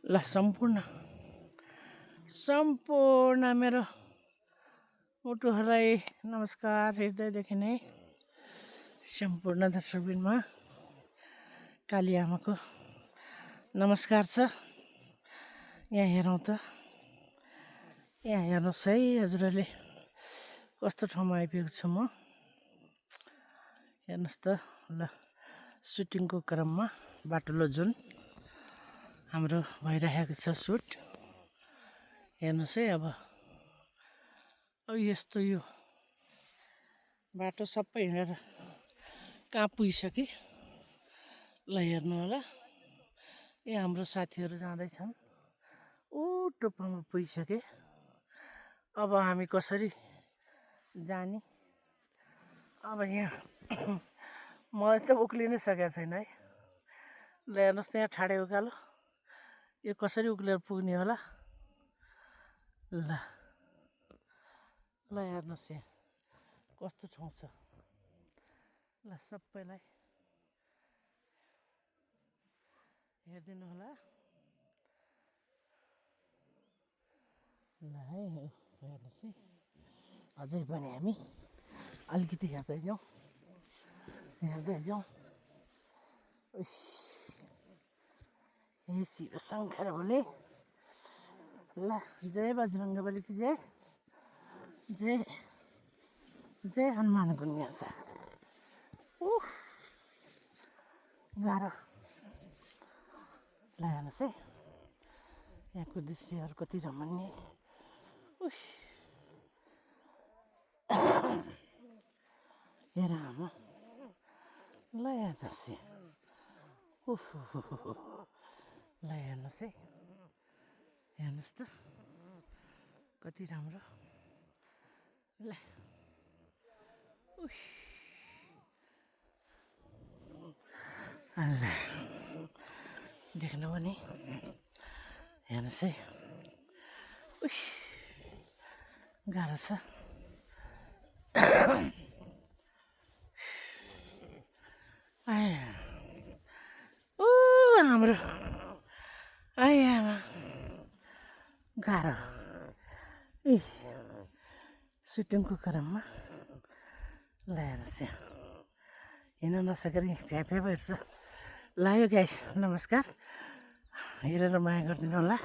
ल सम्पूर्ण मेरो मुटुहरूलाई नमस्कार, हृदयदेखि नै सम्पूर्ण दर्शकबिनमा काली आमाको नमस्कार छ। यहाँ हेरौँ त, यहाँ हेर्नुहोस् है हजुरहरूले कस्तो ठाउँमा आइपुगेको छु म। हेर्नुहोस् त, ल सुटिङको क्रममा बाटुलो जुन हाम्रो भइरहेको छ सुट, हेर्नुहोस् है। अब यस्तो यो बाटो सबै हिँडेर कहाँ पुगिसक्यो ल हेर्नु होला। हाम्रो साथीहरू जाँदैछन्, ऊ टोप्पोमा पुगिसके। अब हामी कसरी जाने? अब यहाँ मलाई त उक्लिनै सकेको छैन है। ल हेर्नुहोस् त, यहाँ ठाडे उकालो, यो कसरी उक्लेर पुग्ने होला? ल ल हेर्नुहोस् यहाँ कस्तो ठाउँ छ। ल सबैलाई हेरिदिनु होला। ल है हेर्नुहोस् है, अझै पनि हामी अलिकति हेर्दै जाउँ। हे शिव शङ्कर भोले, ल जय बजरङ्ग की जय, जय हनुमान गुनिया सार। गाह्रो ल हेर्नुहोस् है, यहाँको दृश्यहरू कति रमणीय। हेर आमा, ल हेर्नुहोस् ल हेर्नुहोस् है, हेर्नुहोस् त कति राम्रो। ल देख्नु भने हेर्नुहोस् है, गाह्रो छ। हाम्रो आमा गाह्रो सुटिङको क्रममा। ल हेर्नुहोस् यहाँ हिँड्न नसकेर फ्याफ्या भइरहेछ। ल यो गाइस नमस्कार, हेरेर माया गरिदिनु होला।